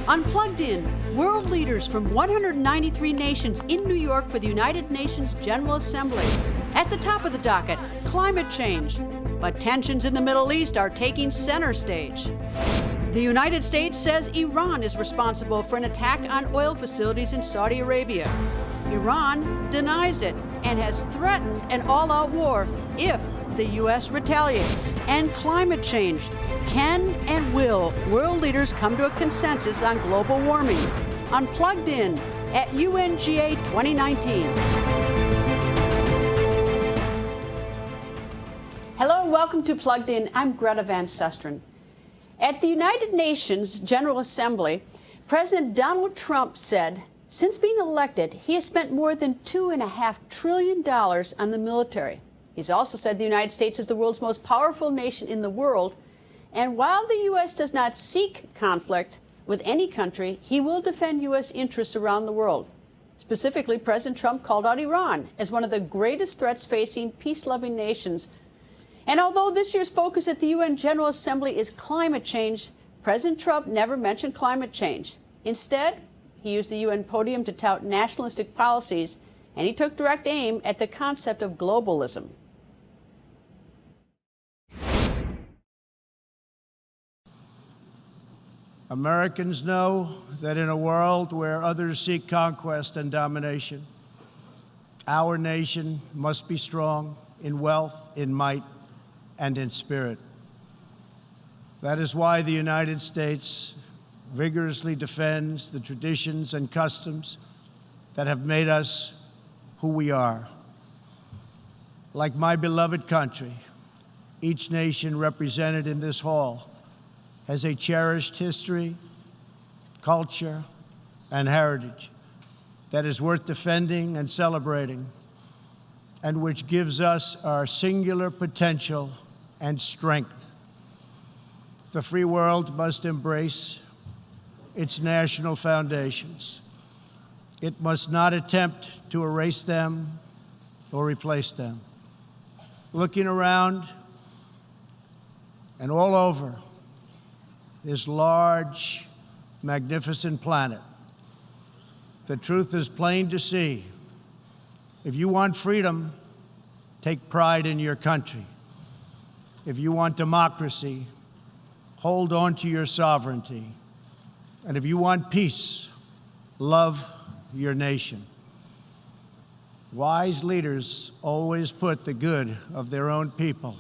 Unplugged In, world leaders from 193 nations in New York for the United Nations General Assembly. At the top of the docket, climate change. But tensions in the Middle East are taking center stage. The United States says Iran is responsible for an attack on oil facilities in Saudi Arabia. Iran denies it and has threatened an all-out war if the U.S. retaliates. And climate change. Can and will world leaders come to a consensus on global warming? Unplugged In at UNGA 2019. Hello and welcome to Plugged In. I'm Greta Van Susteren. At the United Nations General Assembly, President Donald Trump said, since being elected, he has spent more than $2.5 trillion on the military. He's also said the United States is the world's most powerful nation in the world. And while the U.S. does not seek conflict with any country, he will defend U.S. interests around the world. Specifically, President Trump called out Iran as one of the greatest threats facing peace-loving nations. And although this year's focus at the UN General Assembly is climate change, President Trump never mentioned climate change. Instead, he used the UN podium to tout nationalistic policies, and he took direct aim at the concept of globalism. Americans know that in a world where others seek conquest and domination, our nation must be strong in wealth, in might, and in spirit. That is why the United States vigorously defends the traditions and customs that have made us who we are. Like my beloved country, each nation represented in this hall has a cherished history, culture, and heritage that is worth defending and celebrating, and which gives us our singular potential and strength. The free world must embrace its national foundations. It must not attempt to erase them or replace them. Looking around and all over this large, magnificent planet, the truth is plain to see. If you want freedom, take pride in your country. If you want democracy, hold on to your sovereignty. And if you want peace, love your nation. Wise leaders always put the good of their own people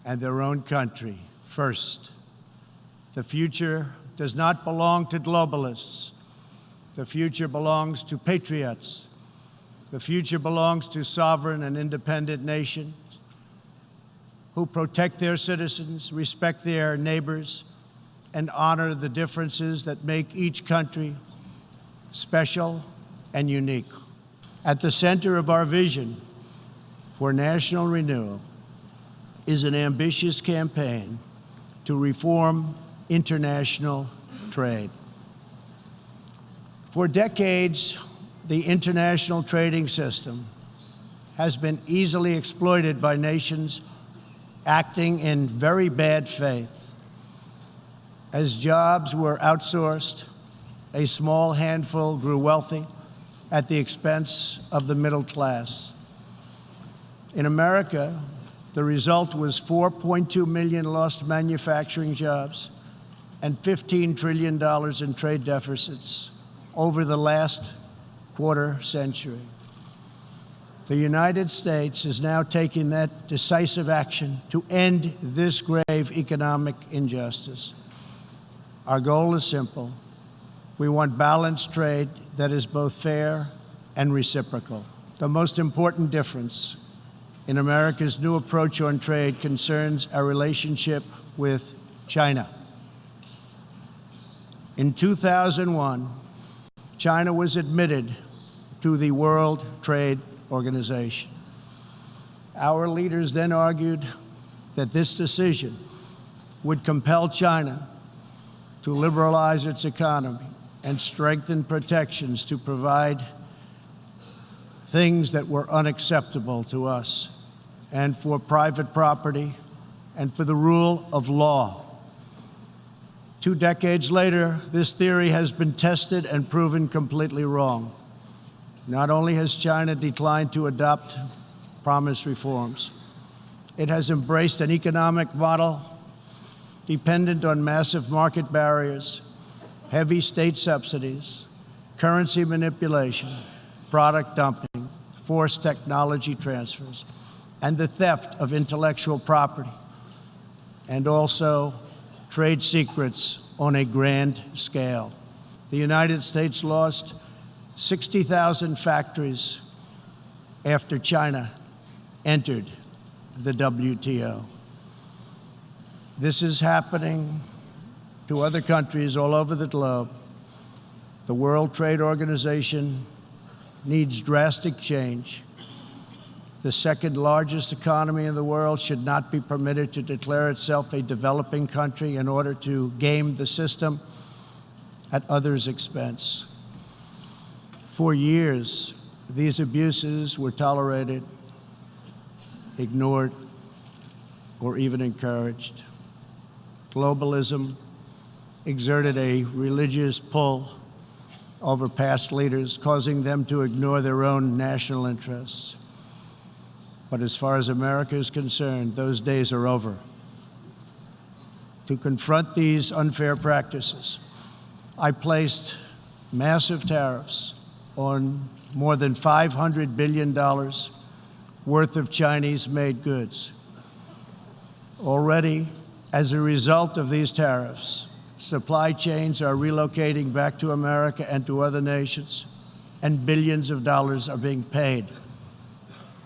and their own country first. The future does not belong to globalists. The future belongs to patriots. The future belongs to sovereign and independent nations who protect their citizens, respect their neighbors, and honor the differences that make each country special and unique. At the center of our vision for national renewal is an ambitious campaign to reform international trade. For decades, the international trading system has been easily exploited by nations acting in very bad faith. As jobs were outsourced, a small handful grew wealthy at the expense of the middle class. In America, the result was 4.2 million lost manufacturing jobs and $15 trillion in trade deficits over the last quarter century. The United States is now taking that decisive action to end this grave economic injustice. Our goal is simple. We want balanced trade that is both fair and reciprocal. The most important difference in America's new approach on trade concerns our relationship with China. In 2001, China was admitted to the World Trade Organization. Our leaders then argued that this decision would compel China to liberalize its economy and strengthen protections to provide things that were unacceptable to us, and for private property, and for the rule of law. 2 decades later, this theory has been tested and proven completely wrong. Not only has China declined to adopt promised reforms, it has embraced an economic model dependent on massive market barriers, heavy state subsidies, currency manipulation, product dumping, forced technology transfers, and the theft of intellectual property, and also trade secrets on a grand scale. The United States lost 60,000 factories after China entered the WTO. This is happening to other countries all over the globe. The World Trade Organization needs drastic change. The second largest economy in the world should not be permitted to declare itself a developing country in order to game the system at others' expense. For years, these abuses were tolerated, ignored, or even encouraged. Globalism exerted a religious pull over past leaders, causing them to ignore their own national interests. But as far as America is concerned, those days are over. To confront these unfair practices, I placed massive tariffs on more than $500 billion worth of Chinese-made goods. Already, as a result of these tariffs, supply chains are relocating back to America and to other nations, and billions of dollars are being paid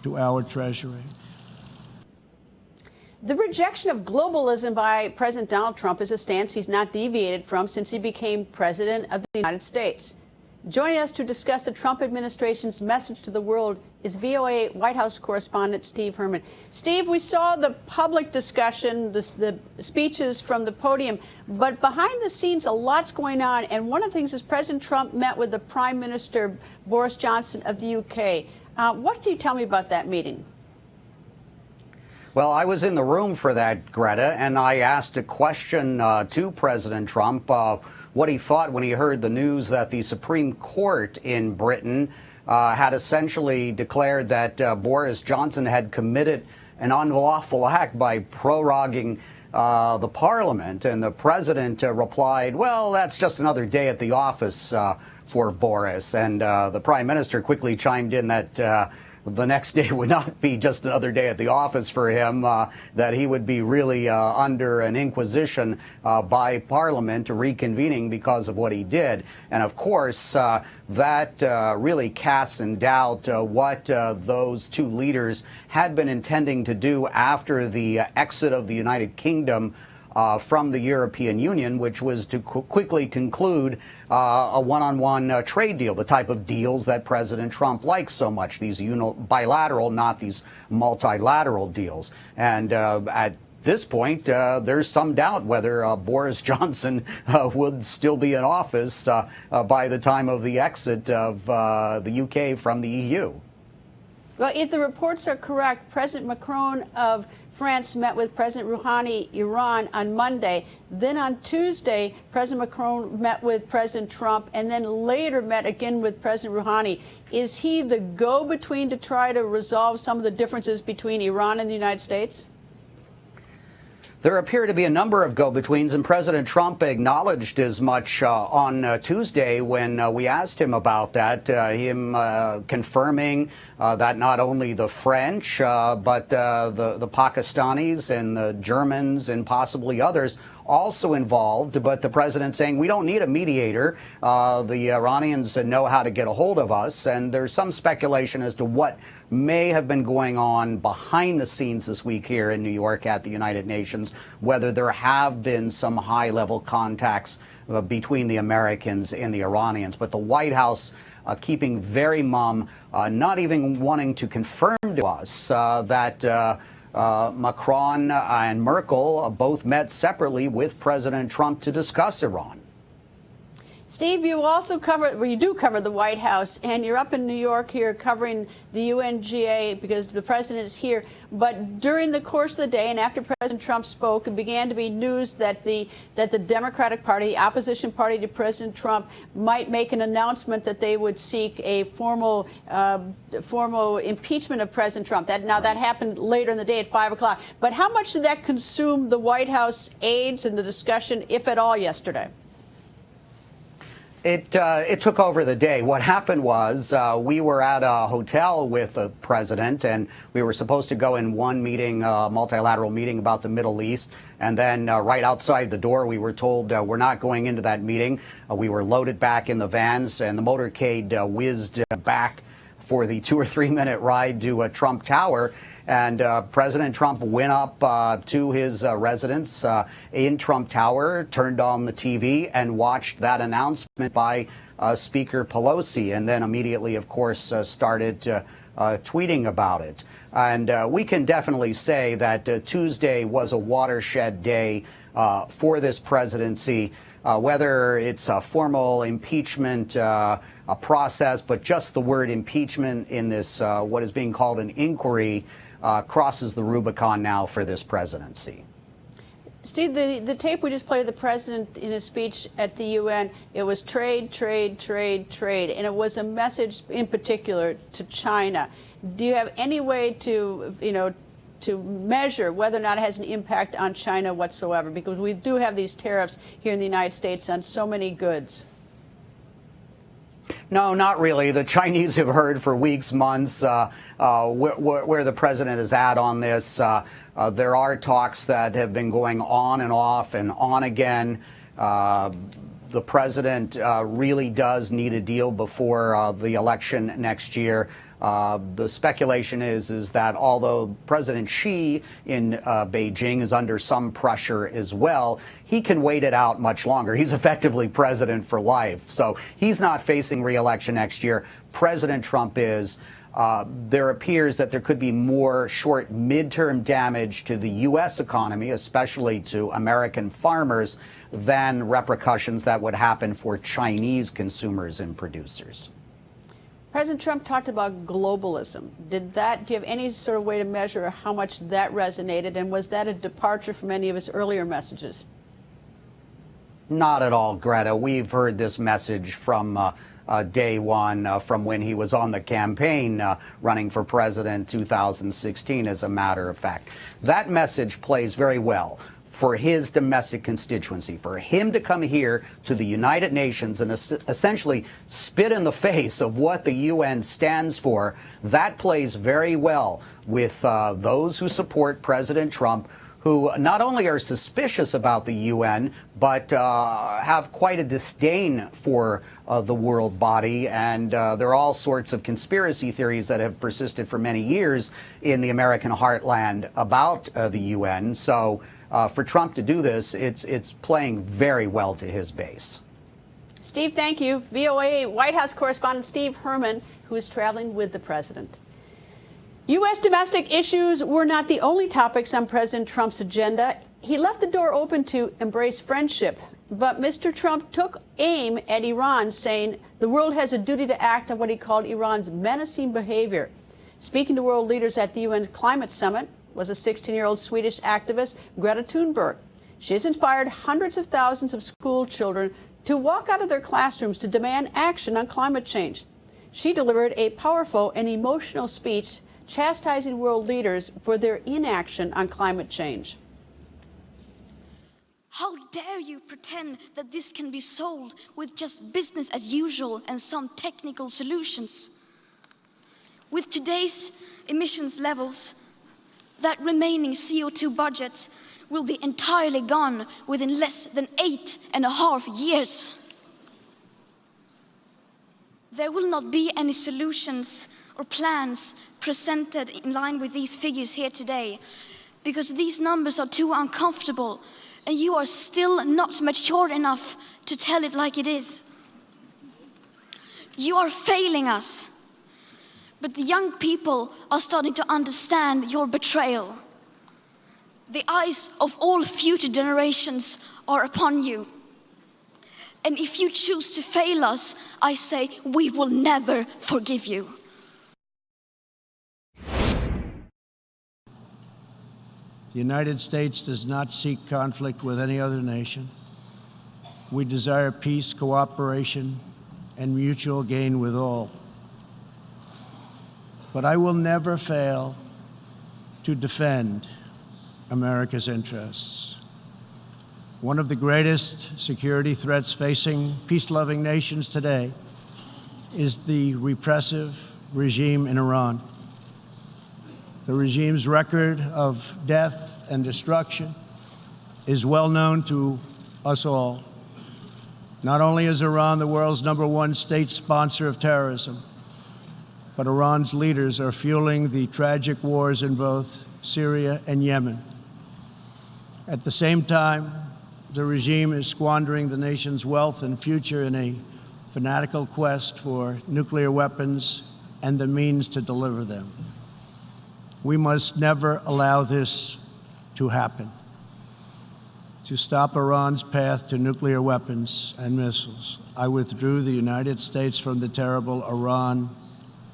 to our Treasury. The rejection of globalism by President Donald Trump is a stance he's not deviated from since he became president of the United States. Joining us to discuss the Trump administration's message to the world is VOA White House correspondent Steve Herman. Steve, we saw the public discussion, the speeches from the podium, but behind the scenes, a lot's going on. And one of the things is President Trump met with the Prime Minister Boris Johnson of the UK. What can you tell me about that meeting? Well, I was in the room for that, Greta, and I asked a question to President Trump what he thought when he heard the news that the Supreme Court in Britain had essentially declared that Boris Johnson had committed an unlawful act by proroguing the Parliament. And the president replied, well, that's just another day at the office for Boris. And the prime minister quickly chimed in that the next day would not be just another day at the office for him, that he would be really under an inquisition by Parliament reconvening because of what he did. And of course, that really casts in doubt what those two leaders had been intending to do after the exit of the United Kingdom from the European Union, which was to quickly conclude a one-on-one trade deal, the type of deals that President Trump likes so much, these bilateral, not these multilateral deals. And at this point, there's some doubt whether Boris Johnson would still be in office by the time of the exit of the UK from the EU. Well, if the reports are correct, President Macron of France met with President Rouhani, Iran, on Monday. Then on Tuesday, President Macron met with President Trump, and then later met again with President Rouhani. Is he the go-between to try to resolve some of the differences between Iran and the United States? There appear to be a number of go-betweens, and President Trump acknowledged as much on Tuesday when we asked him about that, him confirming that not only the French, but the Pakistanis and the Germans and possibly others also involved, but the president saying we don't need a mediator. The Iranians know how to get a hold of us, and there's some speculation as to what may have been going on behind the scenes this week here in New York at the United Nations, whether there have been some high-level contacts between the Americans and the Iranians. But the White House keeping very mum, not even wanting to confirm to us that Macron and Merkel both met separately with President Trump to discuss Iran. Steve, you also cover, well, you do cover the White House, and you're up in New York here covering the UNGA because the president is here. But during the course of the day and after President Trump spoke, it began to be news that the Democratic Party, the opposition party to President Trump, might make an announcement that they would seek a formal impeachment of President Trump. Now that happened later in the day at 5 o'clock. But how much did that consume the White House aides and the discussion, if at all, yesterday? It took over the day. What happened was we were at a hotel with the president, and we were supposed to go in one meeting, multilateral meeting about the Middle East. And then right outside the door, we were told we're not going into that meeting. We were loaded back in the vans, and the motorcade whizzed back for the 2 or 3 minute ride to Trump Tower. And President Trump went up to his residence in Trump Tower, turned on the TV, and watched that announcement by Speaker Pelosi, and then immediately, of course, started tweeting about it. And we can definitely say that Tuesday was a watershed day for this presidency, whether it's a formal impeachment a process, but just the word impeachment in this what is being called an inquiry crosses the Rubicon now for this presidency. Steve, the tape we just played of the president in his speech at the UN, it was trade, trade, trade, trade, and it was a message in particular to China. Do you have any way to, to measure whether or not it has an impact on China whatsoever? Because we do have these tariffs here in the United States on so many goods. No, not really. The Chinese have heard for weeks, months, where the president is at on this. There are talks that have been going on and off and on again. The president really does need a deal before the election next year. The speculation is that although President Xi in Beijing is under some pressure as well, he can wait it out much longer. He's effectively president for life. So he's not facing re-election next year. President Trump is. There appears that there could be more short midterm damage to the U.S. economy, especially to American farmers, than repercussions that would happen for Chinese consumers and producers. President Trump talked about globalism. Do you have any sort of way to measure how much that resonated, and was that a departure from any of his earlier messages? Not at all, Greta. We've heard this message from day one, from when he was on the campaign running for president 2016, as a matter of fact. That message plays very well for his domestic constituency, for him to come here to the United Nations and essentially spit in the face of what the UN stands for. That plays very well with those who support President Trump, who not only are suspicious about the UN, but have quite a disdain for the world body. And there are all sorts of conspiracy theories that have persisted for many years in the American heartland about the UN. So for Trump to do this, it's playing very well to his base. Steve, thank you. VOA White House correspondent Steve Herman, who is traveling with the president. U.S. domestic issues were not the only topics on President Trump's agenda. He left the door open to embrace friendship. But Mr. Trump took aim at Iran, saying the world has a duty to act on what he called Iran's menacing behavior. Speaking to world leaders at the UN Climate Summit was a 16-year-old Swedish activist, Greta Thunberg. She has inspired hundreds of thousands of school children to walk out of their classrooms to demand action on climate change. She delivered a powerful and emotional speech chastising world leaders for their inaction on climate change. How dare you pretend that this can be solved with just business as usual and some technical solutions? With today's emissions levels, that remaining CO2 budget will be entirely gone within less than 8.5 years. There will not be any solutions or plans presented in line with these figures here today, because these numbers are too uncomfortable and you are still not mature enough to tell it like it is. You are failing us, but the young people are starting to understand your betrayal. The eyes of all future generations are upon you. And if you choose to fail us, I say we will never forgive you. The United States does not seek conflict with any other nation. We desire peace, cooperation, and mutual gain with all. But I will never fail to defend America's interests. One of the greatest security threats facing peace-loving nations today is the repressive regime in Iran. The regime's record of death and destruction is well known to us all. Not only is Iran the world's #1 state sponsor of terrorism, but Iran's leaders are fueling the tragic wars in both Syria and Yemen. At the same time, the regime is squandering the nation's wealth and future in a fanatical quest for nuclear weapons and the means to deliver them. We must never allow this to happen. To stop Iran's path to nuclear weapons and missiles, I withdrew the United States from the terrible Iran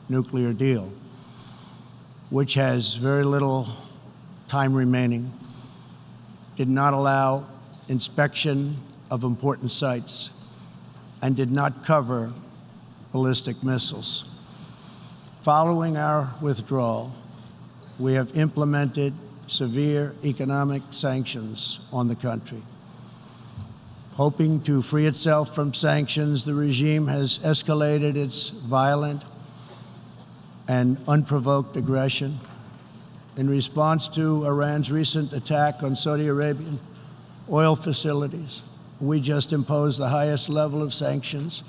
nuclear deal, which has very little time remaining, did not allow inspection of important sites, and did not cover ballistic missiles. Following our withdrawal, we have implemented severe economic sanctions on the country. Hoping to free itself from sanctions, the regime has escalated its violent and unprovoked aggression. In response to Iran's recent attack on Saudi Arabian oil facilities, we just imposed the highest level of sanctions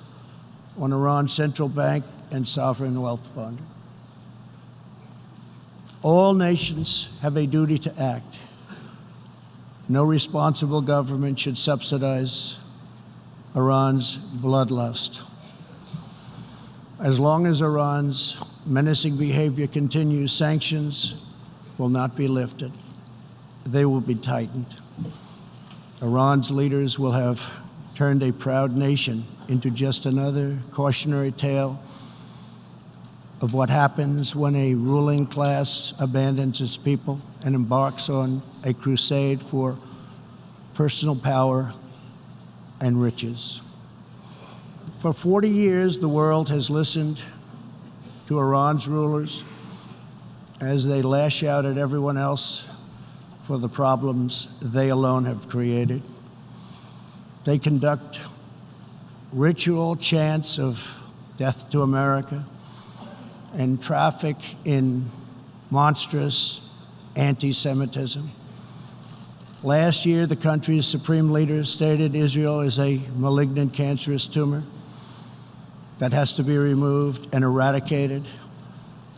on Iran's central bank and sovereign wealth fund. All nations have a duty to act. No responsible government should subsidize Iran's bloodlust. As long as Iran's menacing behavior continues, sanctions will not be lifted. They will be tightened. Iran's leaders will have turned a proud nation into just another cautionary tale of what happens when a ruling class abandons its people and embarks on a crusade for personal power and riches. For 40 years, the world has listened to Iran's rulers as they lash out at everyone else for the problems they alone have created. They conduct ritual chants of death to America and traffic in monstrous anti-Semitism. Last year, the country's supreme leader stated Israel is a malignant, cancerous tumor that has to be removed and eradicated.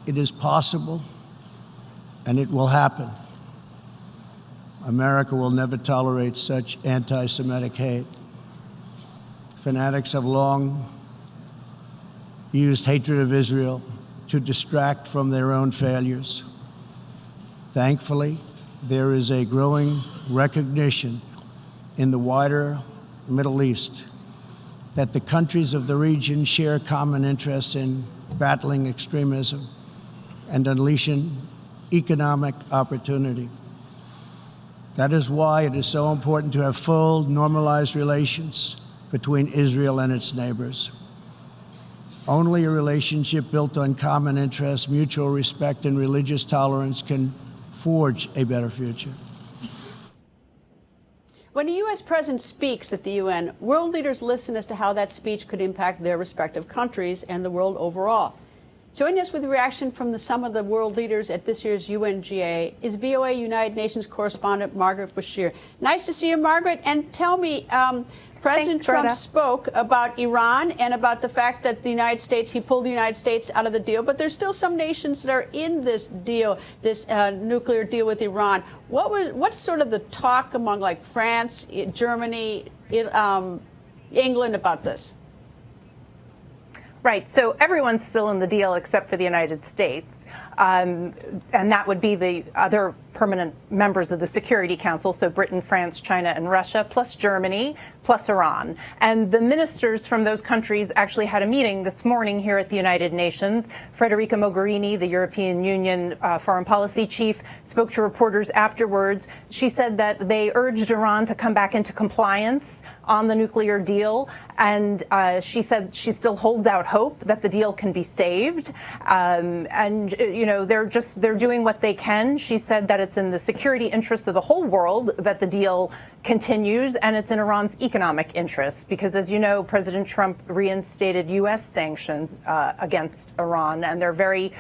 It is possible, and it will happen. America will never tolerate such anti-Semitic hate. Fanatics have long used hatred of Israel to distract from their own failures. Thankfully, there is a growing recognition in the wider Middle East that the countries of the region share common interests in battling extremism and unleashing economic opportunity. That is why it is so important to have full, normalized relations between Israel and its neighbors. Only a relationship built on common interests, mutual respect, and religious tolerance can forge a better future. When a U.S. president speaks at the UN, world leaders listen as to how that speech could impact their respective countries and the world overall. Joining us with a reaction from some of the world leaders at this year's UNGA is VOA United Nations correspondent Margaret Bashir. Nice to see you, Margaret. And tell me, President Trump spoke about Iran and about the fact that the United States, he pulled the United States out of the deal, but there's still some nations that are in this deal, this nuclear deal with Iran. What's sort of the talk among like France, Germany, England about this? Right. So everyone's still in the deal except for the United States. and that would be the other permanent members of the Security Council, so Britain, France, China, and Russia, plus Germany, plus Iran. And the ministers from those countries actually had a meeting this morning here at the United Nations. Federica Mogherini, the European Union foreign policy chief, spoke to reporters afterwards. She said that they urged Iran to come back into compliance on the nuclear deal, and she said she still holds out hope that the deal can be saved. And you know, they're doing what they can. She said that it's in the security interests of the whole world that the deal continues, and it's in Iran's economic interests, because, as you know, President Trump reinstated U.S. sanctions against Iran, and they're very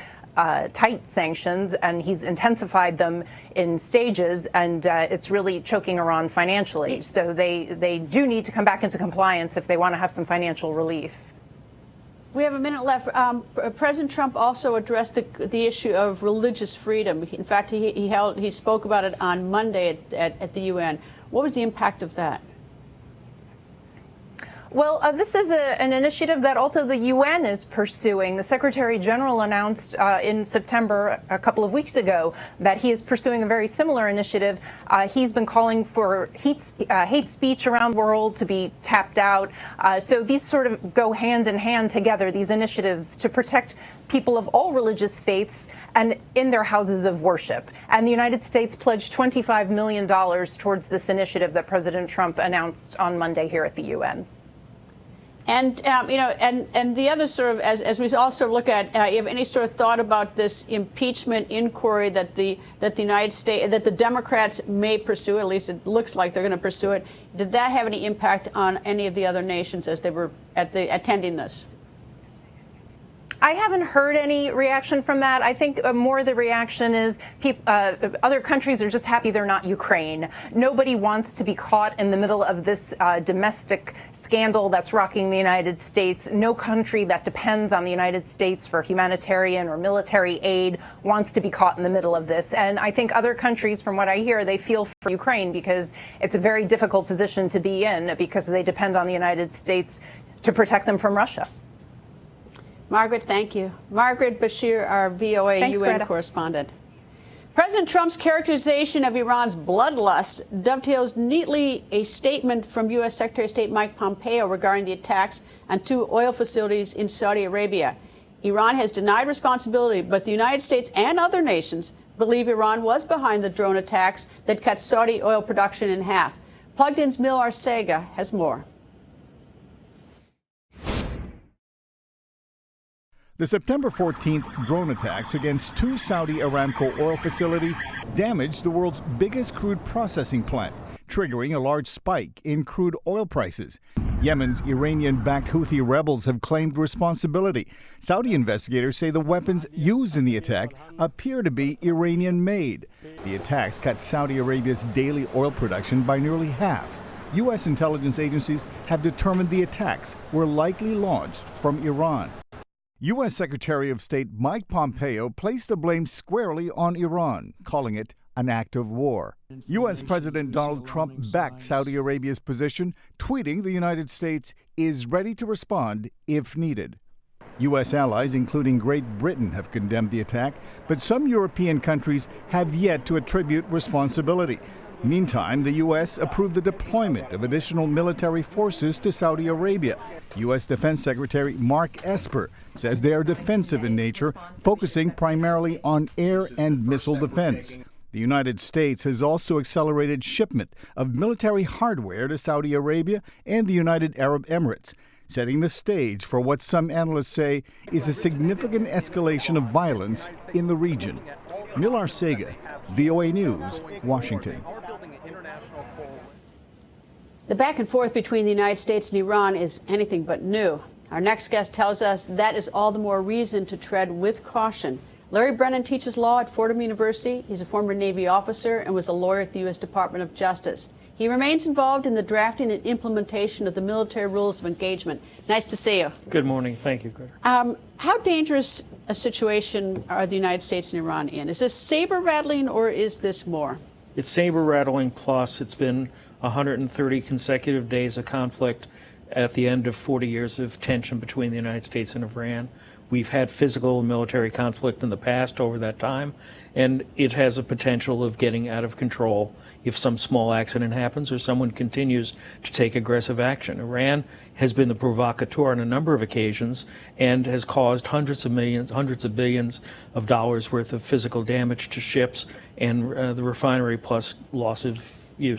tight sanctions, and he's intensified them in stages, and it's really choking Iran financially. So they do need to come back into compliance if they want to have some financial relief. We have a minute left. President Trump also addressed the issue of religious freedom. In fact, he spoke about it on Monday at the UN. What was the impact of that? Well, this is an initiative that also the UN is pursuing. The Secretary General announced in September, a couple of weeks ago, that he is pursuing a very similar initiative. He's been calling for hate speech around the world to be tapped out. So these sort of go hand in hand together, these initiatives to protect people of all religious faiths and in their houses of worship. And the United States pledged $25 million towards this initiative that President Trump announced on Monday here at the UN. And you know, and the other sort of, as we also look at, you have any sort of thought about this impeachment inquiry that the United States, that the Democrats may pursue? At least it looks like they're going to pursue it. Did that have any impact on any of the other nations as they were attending this? I haven't heard any reaction from that. I think more the reaction is other countries are just happy they're not Ukraine. Nobody wants to be caught in the middle of this domestic scandal that's rocking the United States. No country that depends on the United States for humanitarian or military aid wants to be caught in the middle of this. And I think other countries, from what I hear, they feel for Ukraine because it's a very difficult position to be in because they depend on the United States to protect them from Russia. Margaret, thank you. Margaret Bashir, our VOA Thanks, UN Greta. correspondent. President Trump's characterization of Iran's bloodlust dovetails neatly a statement from U.S. Secretary of State Mike Pompeo regarding the attacks on 2 oil facilities in Saudi Arabia. Iran has denied responsibility, but the United States and other nations believe Iran was behind the drone attacks that cut Saudi oil production in half. Plugged In's Mil Arcega has more. The September 14th drone attacks against 2 Saudi Aramco oil facilities damaged the world's biggest crude processing plant, triggering a large spike in crude oil prices. Yemen's Iranian-backed Houthi rebels have claimed responsibility. Saudi investigators say the weapons used in the attack appear to be Iranian-made. The attacks cut Saudi Arabia's daily oil production by nearly half. U.S. intelligence agencies have determined the attacks were likely launched from Iran. U.S. Secretary of State Mike Pompeo placed the blame squarely on Iran, calling it an act of war. U.S. President Donald Trump backed Saudi Arabia's position, tweeting the United States is ready to respond if needed. U.S. allies, including Great Britain, have condemned the attack, but some European countries have yet to attribute responsibility. Meantime, the U.S. approved the deployment of additional military forces to Saudi Arabia. U.S. Defense Secretary Mark Esper says they are defensive in nature, focusing primarily on air and missile defense. The United States has also accelerated shipment of military hardware to Saudi Arabia and the United Arab Emirates, setting the stage for what some analysts say is a significant escalation of violence in the region. Mil Arcega, VOA News, Washington. The back and forth between the United States and Iran is anything but new. Our next guest tells us that is all the more reason to tread with caution. Larry Brennan teaches law at Fordham University. He's a former Navy officer and was a lawyer at the U.S. Department of Justice. He remains involved in the drafting and implementation of the military rules of engagement. Nice to see you. Good morning. Thank you, Greta. How dangerous a situation are the United States and Iran in? Is this saber-rattling or is this more? It's saber-rattling plus it's been 130 consecutive days of conflict at the end of 40 years of tension between the United States and Iran. We've had physical and military conflict in the past over that time, and it has a potential of getting out of control if some small accident happens or someone continues to take aggressive action. Iran has been the provocateur on a number of occasions and has caused hundreds of billions of dollars worth of physical damage to ships and the refinery, plus loss of use.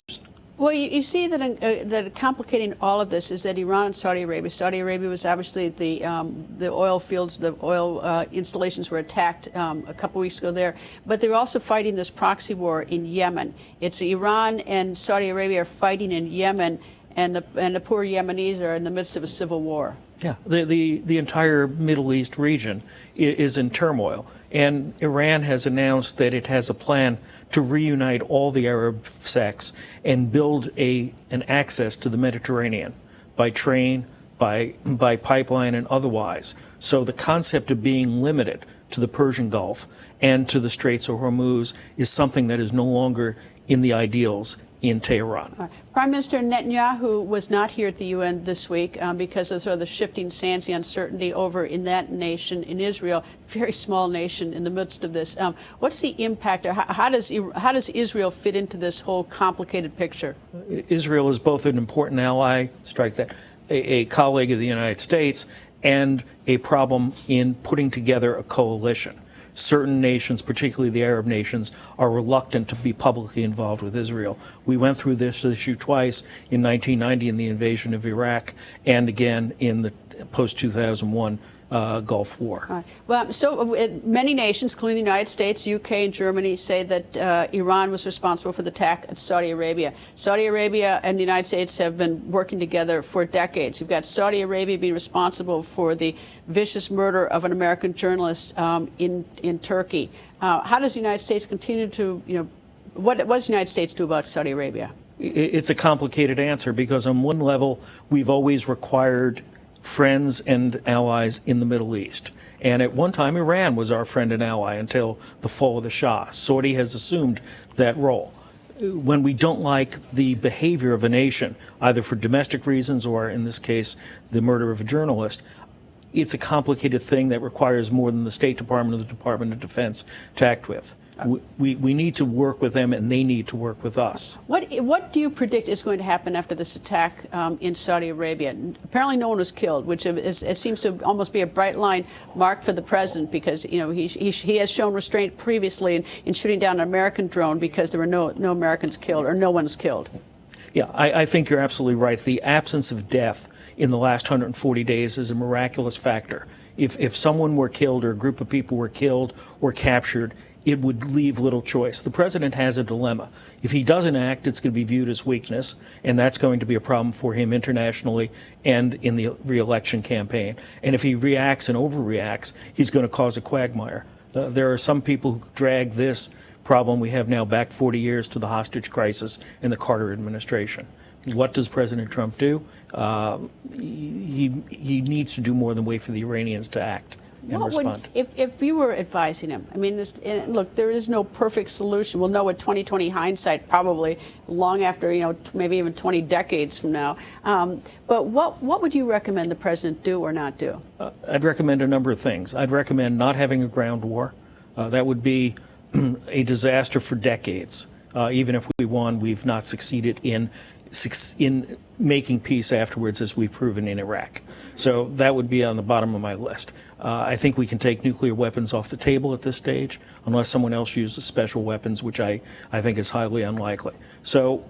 Well, you see that complicating all of this is that Iran and Saudi Arabia was obviously the oil fields, the oil installations were attacked a couple weeks ago there, but they're also fighting this proxy war in Yemen. It's Iran and Saudi Arabia are fighting in Yemen, and the poor Yemenis are in the midst of a civil war. Yeah, the entire Middle East region is in turmoil, and Iran has announced that it has a plan to reunite all the Arab sects and build an access to the Mediterranean by train, by pipeline, and otherwise. So the concept of being limited to the Persian Gulf and to the Straits of Hormuz is something that is no longer in the ideals in Tehran. Prime Minister Netanyahu was not here at the UN this week because of sort of the shifting sands, the uncertainty over in that nation, in Israel, very small nation in the midst of this. What's the impact, or how does Israel fit into this whole complicated picture? Israel is both an important ally, a colleague of the United States, and a problem in putting together a coalition. Certain nations, particularly the Arab nations, are reluctant to be publicly involved with Israel. We went through this issue twice in 1990 in the invasion of Iraq and again in the post-2001 Gulf War. Right. Well, so many nations, including the United States, UK, and Germany, say that Iran was responsible for the attack at Saudi Arabia. Saudi Arabia and the United States have been working together for decades. You've got Saudi Arabia being responsible for the vicious murder of an American journalist in Turkey. How does the United States continue to, what does the United States do about Saudi Arabia? It's a complicated answer because on one level, we've always required friends and allies in the Middle East. And at one time, Iran was our friend and ally until the fall of the Shah. Saudi has assumed that role. When we don't like the behavior of a nation, either for domestic reasons or, in this case, the murder of a journalist, it's a complicated thing that requires more than the State Department or the Department of Defense to act with. We need to work with them, and they need to work with us. What do you predict is going to happen after this attack in Saudi Arabia? Apparently no one was killed, which it seems to almost be a bright line mark for the president, because he has shown restraint previously in shooting down an American drone because there were no Americans killed, or no one's killed. Yeah, I think you're absolutely right. The absence of death in the last 140 days is a miraculous factor. If someone were killed or a group of people were killed or captured, it would leave little choice. The president has a dilemma. If he doesn't act, it's going to be viewed as weakness, and that's going to be a problem for him internationally and in the re-election campaign. And if he reacts and overreacts, he's going to cause a quagmire. There are some people who drag this problem we have now back 40 years to the hostage crisis in the Carter administration. What does President Trump do? He needs to do more than wait for the Iranians to act and respond. If you were advising him, I mean, look, there is no perfect solution. We'll know with 20/20 hindsight, probably long after, maybe even 20 decades from now. But what would you recommend the president do or not do? I'd recommend a number of things. I'd recommend not having a ground war. That would be a disaster for decades. Even if we won, we've not succeeded in making peace afterwards, as we've proven in Iraq. So that would be on the bottom of my list. I think we can take nuclear weapons off the table at this stage, unless someone else uses special weapons, which I think is highly unlikely. So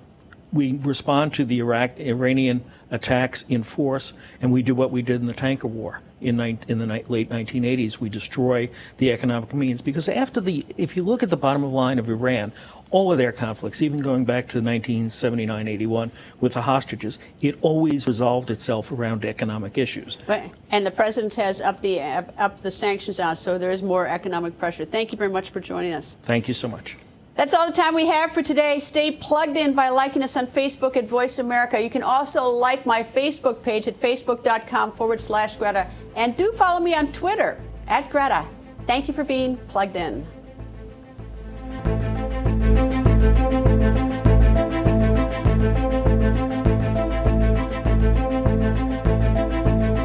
we respond to the Iranian attacks in force, and we do what we did in the tanker war in the late 1980s. We destroy the economic means, because if you look at the bottom of the line of Iran, all of their conflicts, even going back to 1979-81 with the hostages, it always resolved itself around economic issues. Right. And the president has upped the sanctions out, so there is more economic pressure. Thank you very much for joining us. Thank you so much. That's all the time we have for today. Stay plugged in by liking us on Facebook at Voice America. You can also like my Facebook page at facebook.com/Greta. And do follow me on Twitter at Greta. Thank you for being plugged in.